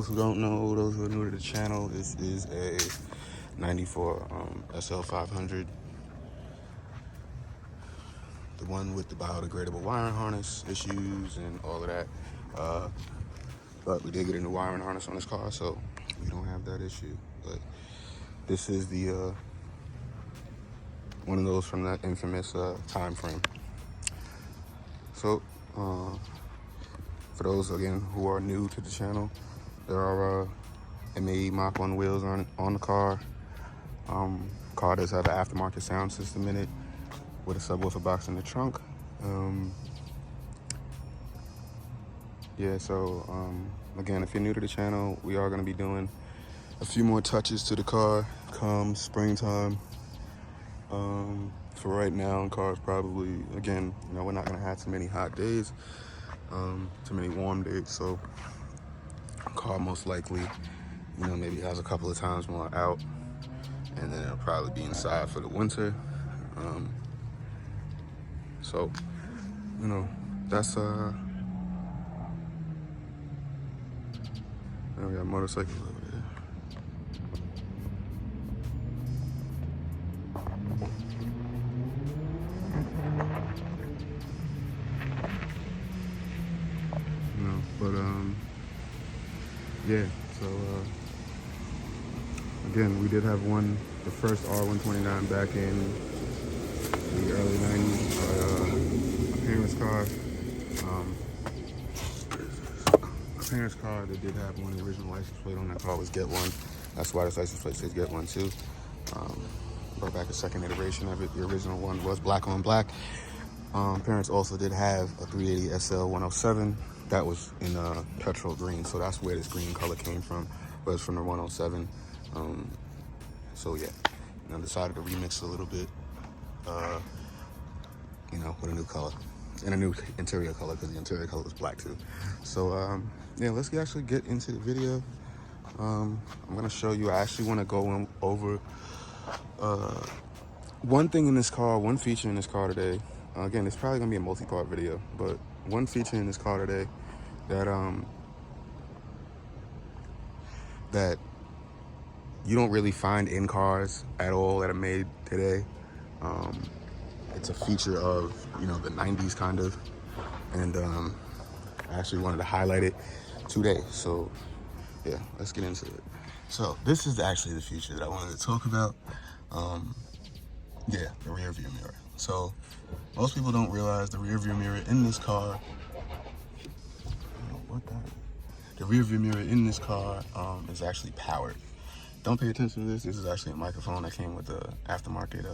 those who don't know, those who are new to the channel, this is a 94 SL500. The one with the biodegradable wiring harness issues and all of that. But we did get a new wiring harness on this car, so we don't have that issue. But this is the one of those from that infamous time frame. So for those again who are new to the channel, there are MAE Mach 1 wheels on the car. Car does have an aftermarket sound system in it with a subwoofer box in the trunk. Yeah, so again, if you're new to the channel, we are going to be doing a few more touches to the car come springtime. For right now, the car is probably, again, you know, we're not going to have too many hot days, too many warm days, so the car most likely, you know, maybe has a couple of times more out, and then it'll probably be inside for the winter. So, you know, that's we got motorcycles over there. You know, but yeah, so again, we did have the first R129 back in the early 90s. My parents' car. My parents' car, they did have one. The original license plate on that car was Get One. That's why this license plate says Get One too. Brought back a second iteration of it. The original one was black on black. Parents also did have a 380 SL107. That was in petrol green, so that's where this green color came from. But it's from the 107. So yeah, I decided to remix a little bit, you know, with a new color and a new interior color, because the interior color was black too. So yeah, let's actually get into the video. I'm gonna show you. I actually want to go over one thing in this car, one feature in this car today. Again, it's probably gonna be a multi-part video, but one feature in this car today that that you don't really find in cars at all that are made today. It's a feature of, you know, the 90s kind of, and I actually wanted to highlight it today. So yeah, let's get into it. So this is actually the feature that I wanted to talk about. Yeah, the rear view mirror. So most people don't realize the rear view mirror in this car. I don't know what that is. The rear view mirror in this car is actually powered. Don't pay attention to this. This is actually a microphone that came with the aftermarket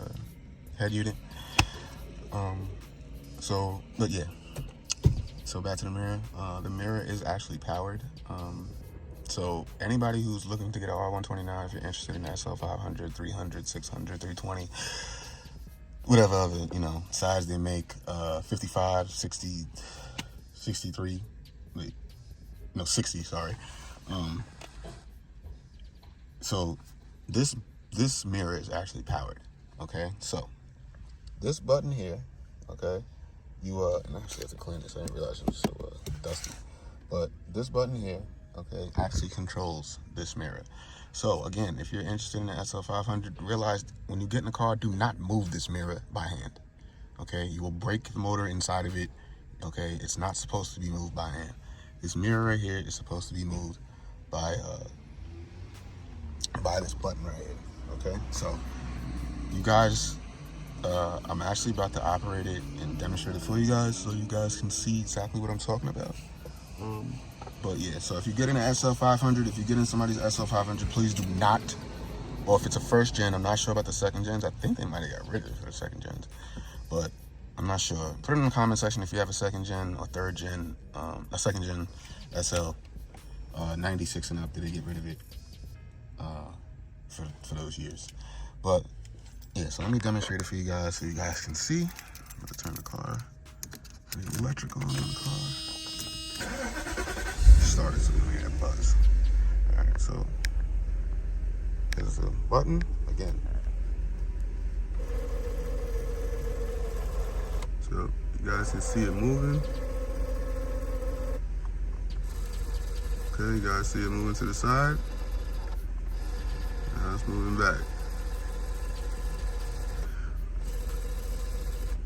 head unit. But yeah. So back to the mirror. The mirror is actually powered. So anybody who's looking to get an R129, if you're interested in that SL500, 300, 600, 320, whatever other, you know, size they make, 55, 60, 63, wait, no, 60, sorry. So this mirror is actually powered, okay? So this button here, okay, and actually have to clean this, I didn't realize it was so dusty. But this button here, okay, actually controls this mirror. So again, if you're interested in the SL500, realize when you get in the car, do not move this mirror by hand, okay? You will break the motor inside of it, okay? It's not supposed to be moved by hand. This mirror right here is supposed to be moved by this button right here, okay? So you guys, I'm actually about to operate it and demonstrate it for you guys so you guys can see exactly what I'm talking about. But yeah, so if you get in an SL500, if you get in somebody's SL500, please do not, or if it's a first gen, I'm not sure about the second gens. I think they might have got rid of it for the second gens, but I'm not sure. Put it in the comment section if you have a second gen or third gen, a second gen SL 96 and up. Did they get rid of it for those years? But yeah, so let me demonstrate it for you guys so you guys can see. I'm going to turn the car, the electrical on the car. Started so we don't hear that buzz. Alright, so there's a button again. So you guys can see it moving. Okay, you guys see it moving to the side. Now it's moving back.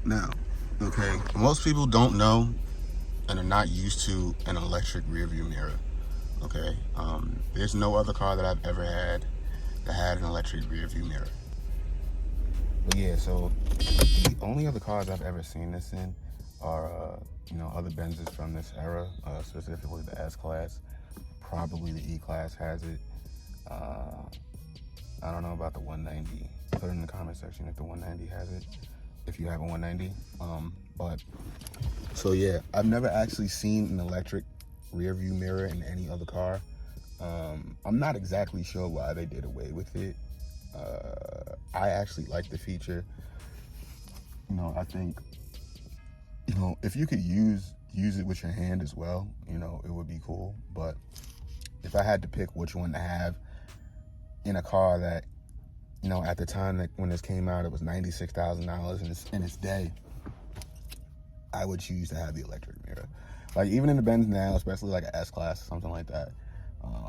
Now, okay, most people don't know and are not used to an electric rear view mirror. Okay, there's no other car that I've ever had that had an electric rear view mirror. But yeah, so the only other cars I've ever seen this in are, you know, other Benzes from this era, specifically the S-Class. Probably the E-Class has it. I don't know about the 190. Put it in the comment section if the 190 has it, if you have a 190. But, so yeah, I've never actually seen an electric rear view mirror in any other car. I'm not exactly sure why they did away with it. I actually like the feature. You know, I think, you know, if you could use it with your hand as well, you know, it would be cool. But if I had to pick which one to have in a car that, you know, at the time that when this came out, it was $96,000 in its day, I would choose to have the electric mirror. Like, even in the Benz now, especially like an S-Class or something like that,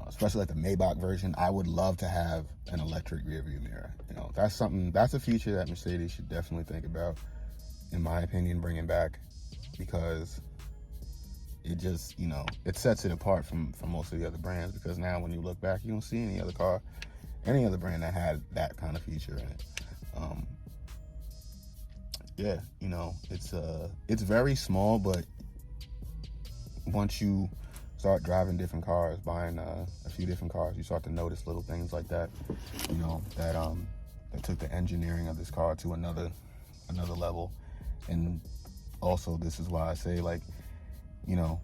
especially like the Maybach version, I would love to have an electric rear view mirror. You know, that's a feature that Mercedes should definitely think about, in my opinion, bringing back, because it just, you know, it sets it apart from most of the other brands. Because now when you look back, you don't see any other car, any other brand that had that kind of feature in it. Yeah, you know, it's very small, but once you start driving different cars, buying a few different cars, you start to notice little things like that, you know, that took the engineering of this car to another level. And also, this is why I say, like, you know,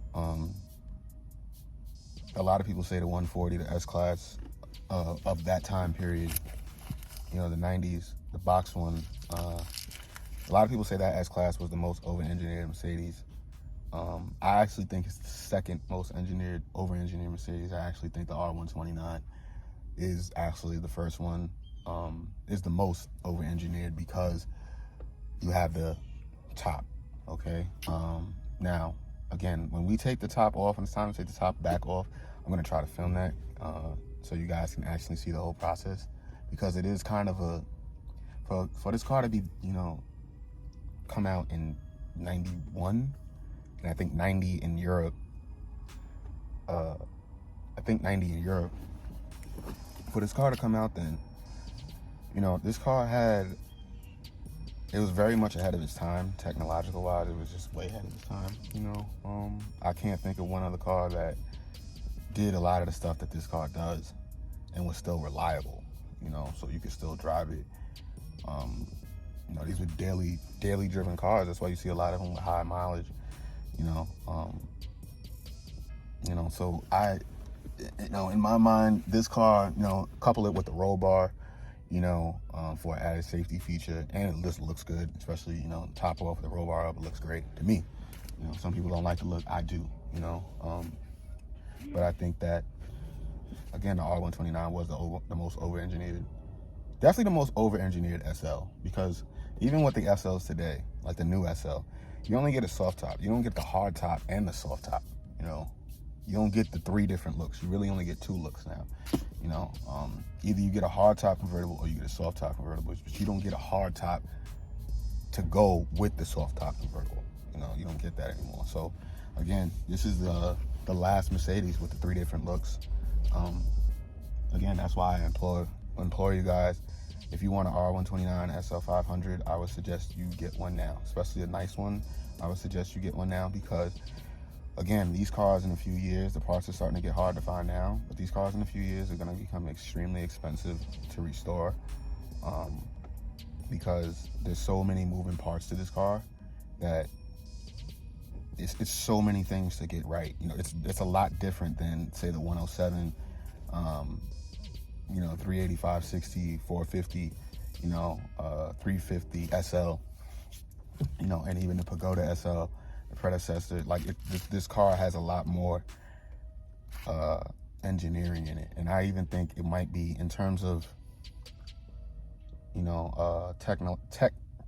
a lot of people say the 140, the S-Class of that time period, you know, the 90s, the box one, a lot of people say that S-Class was the most over-engineered Mercedes. I actually think it's the second most over-engineered Mercedes. I actually think the R129 is actually the first one, is the most over-engineered, because you have the top, okay? Now, again, when we take the top off, and it's time to take the top back off, I'm gonna try to film that so you guys can actually see the whole process, because it is kind of for this car to be, you know, come out in 91, and I think 90 in Europe. For this car to come out then, you know, this car it was very much ahead of its time, technological wise. It was just way ahead of its time, you know. I can't think of one other car that did a lot of the stuff that this car does and was still reliable, you know, so you could still drive it. You know, these were daily driven cars. That's why you see a lot of them with high mileage, you know. You know, so you know, in my mind, this car, you know, couple it with the roll bar, you know, for an added safety feature, and it just looks good, especially, you know, top off with the roll bar up, it looks great to me. You know, some people don't like the look, I do, you know. But I think that, again, the R129 was the most over-engineered. Definitely the most over-engineered SL, because even with the SLs today, like the new SL, you only get a soft top. You don't get the hard top and the soft top, you know. You don't get the 3 different looks. You really only get 2 looks now, you know. Either you get a hard top convertible or you get a soft top convertible, but you don't get a hard top to go with the soft top convertible. You know, you don't get that anymore. So, again, this is the last Mercedes with the 3 different looks. Again, that's why I implore you guys, if you want an R129 SL500, I would suggest you get one now, especially a nice one. I would suggest you get one now, because, again, these cars in a few years, the parts are starting to get hard to find now, but these cars in a few years are going to become extremely expensive to restore, because there's so many moving parts to this car that it's so many things to get right. You know, it's a lot different than, say, the 107, you know, 380, 560, 450, you know, 350 SL, you know, and even the Pagoda SL, the predecessor. Like, this car has a lot more engineering in it. And I even think it might be, in terms of, you know,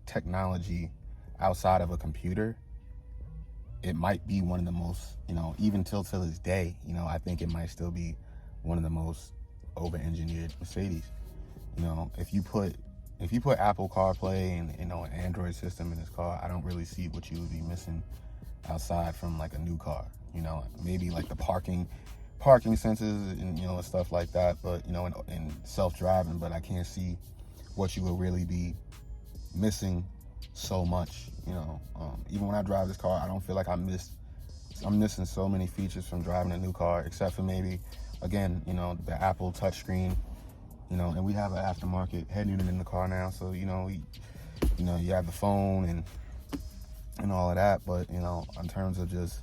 technology outside of a computer, it might be one of the most, even till this day, I think it might still be one of the most over-engineered Mercedes. If you put Apple CarPlay and an Android system in this car, I don't really see what you would be missing outside from like a new car. Maybe like the parking sensors and stuff like that, but and self-driving. But I can't see what you would really be missing so much. Even when I drive this car, I don't feel like I'm missing so many features from driving a new car, except for maybe, again, the Apple touchscreen. And we have an aftermarket head unit in the car now, so you have the phone and all of that. But in terms of just,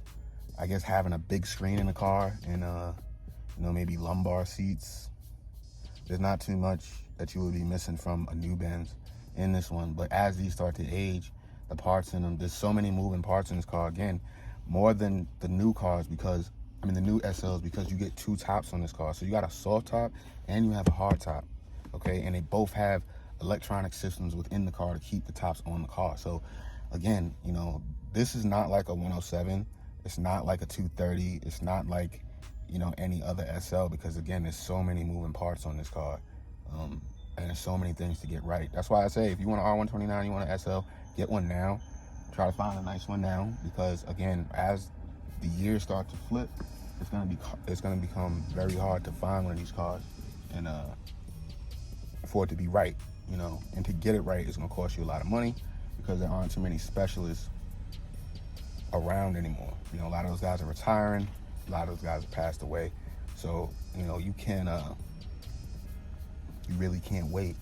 I guess, having a big screen in the car and maybe lumbar seats, there's not too much that you would be missing from a new Benz in this one. But as these start to age, the parts in them, there's so many moving parts in this car, again, more than the new cars, because the new SLs, because you get two tops on this car. So you got a soft top and you have a hard top, okay? And they both have electronic systems within the car to keep the tops on the car. So again, this is not like a 107. It's not like a 230. It's not like, any other SL, because again, there's so many moving parts on this car. And there's so many things to get right. That's why I say, if you want an R129, you want an SL, get one now. Try to find a nice one now, because again, as the years start to flip, it's gonna become very hard to find one of these cars, and for it to be right, and to get it right, it's gonna cost you a lot of money, because there aren't too many specialists around anymore. A lot of those guys are retiring, a lot of those guys have passed away, so you can you really can't wait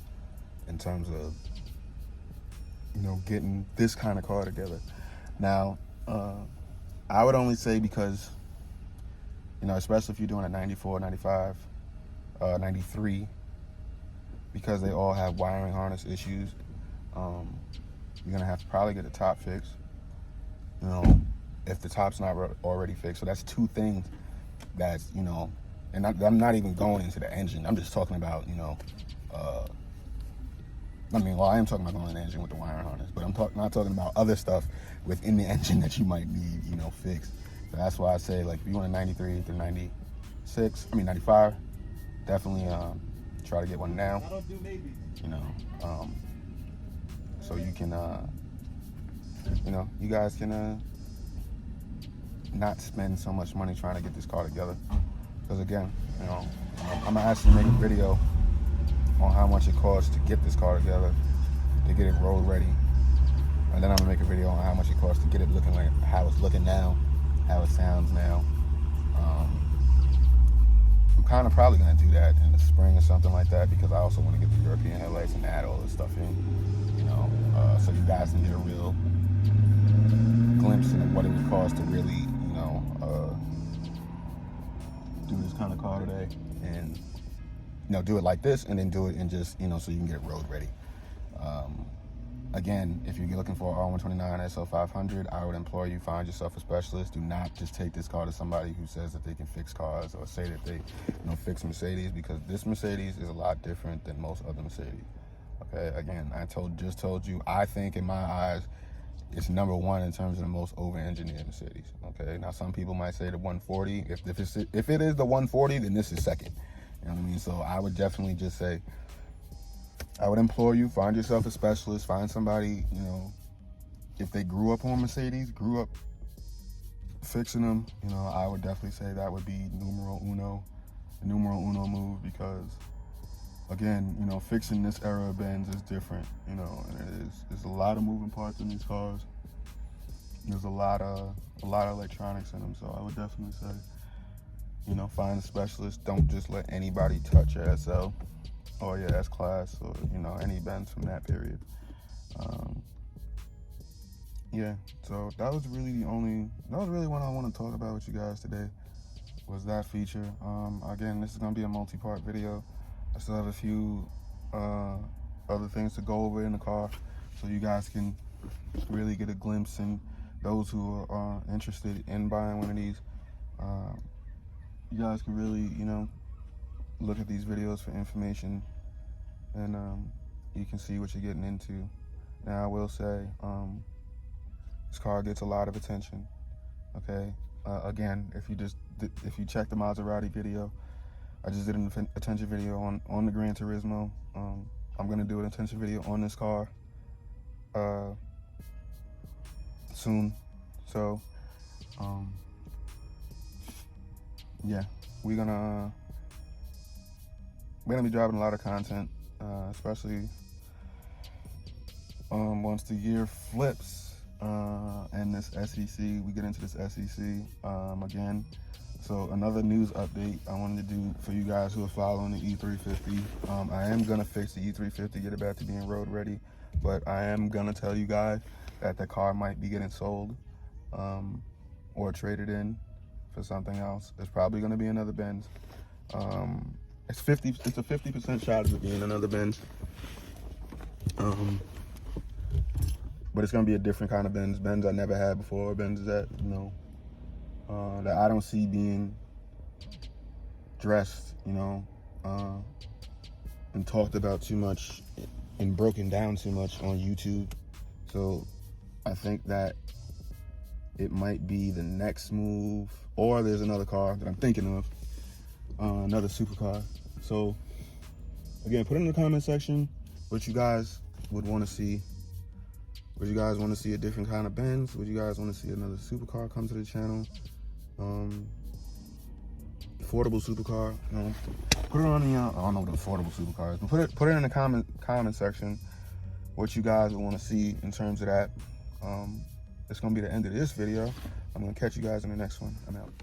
in terms of getting this kind of car together. Now I would only say, because especially if you're doing a 94, 95, 93, because they all have wiring harness issues, you're gonna have to probably get the top fixed, if the top's not already fixed. So that's two things that's, and I'm not even going into the engine. I'm just talking about, I am talking about going in the engine with the wiring harness, but I'm not talking about other stuff within the engine that you might need, fixed. So that's why I say, like, if you want a 93 through 95, definitely try to get one now. I don't do maybe. So you can, you guys can not spend so much money trying to get this car together. Because again, I'm gonna actually make a video on how much it costs to get this car together, to get it road ready. And then I'm gonna make a video on how much it costs to get it looking like how it's looking now, how it sounds now. I'm kind of probably gonna do that in the spring or something like that, because I also want to get the European headlights and add all this stuff in, so you guys can get a real glimpse into what it would cost to really, do this kind of car today, and do it like this, and then do it in just, so you can get road ready. Again, if you're looking for an R129 SL500, I would implore you, find yourself a specialist. Do not just take this car to somebody who says that they can fix cars, or say that they fix Mercedes, because this Mercedes is a lot different than most other Mercedes. Okay, again, I just told you, I think in my eyes, it's number one in terms of the most over-engineered Mercedes. Okay, now some people might say the 140. If it is the 140, then this is second. You know what I mean? So I would definitely just say, I would implore you, find yourself a specialist, find somebody, if they grew up on Mercedes, grew up fixing them, I would definitely say that would be numero uno move, because again, fixing this era of Benz is different, and there's a lot of moving parts in these cars. There's a lot of electronics in them, so I would definitely say, find a specialist. Don't just let anybody touch your SL or your S-Class, or any Benz from that period. Yeah, so that was really what I want to talk about with you guys today, was that feature. Again, this is gonna be a multi-part video. I still have a few other things to go over in the car, so you guys can really get a glimpse, and those who are interested in buying one of these, you guys can really, look at these videos for information, and you can see what you're getting into. Now, I will say, this car gets a lot of attention. Okay. Again, if you check the Maserati video, I just did an attention video on the Gran Turismo. I'm gonna do an attention video on this car soon. So yeah, we're gonna be dropping a lot of content, especially once the year flips and this SEC, we get into this SEC again. So another news update I wanted to do for you guys who are following the E350. I am gonna fix the E350, get it back to being road ready, but I am gonna tell you guys that the car might be getting sold or traded in for something else. It's probably gonna be another Benz. It's a 50% shot of it being another Benz. But it's gonna be a different kind of Benz I never had before, Benz that, you know, that I don't see being dressed, you know, and talked about too much and broken down too much on YouTube. So I think that it might be the next move, or there's another car that I'm thinking of, another supercar. So again, put it in the comment section what you guys would want to see. Would you guys want to see a different kind of Benz? Would you guys want to see another supercar come to the channel? Affordable supercar, you know, put it on the, I don't know what affordable supercar is, but put it in the comment section what you guys would want to see in terms of that. It's going to be the end of this video. I'm going to catch you guys in the next one. I'm out.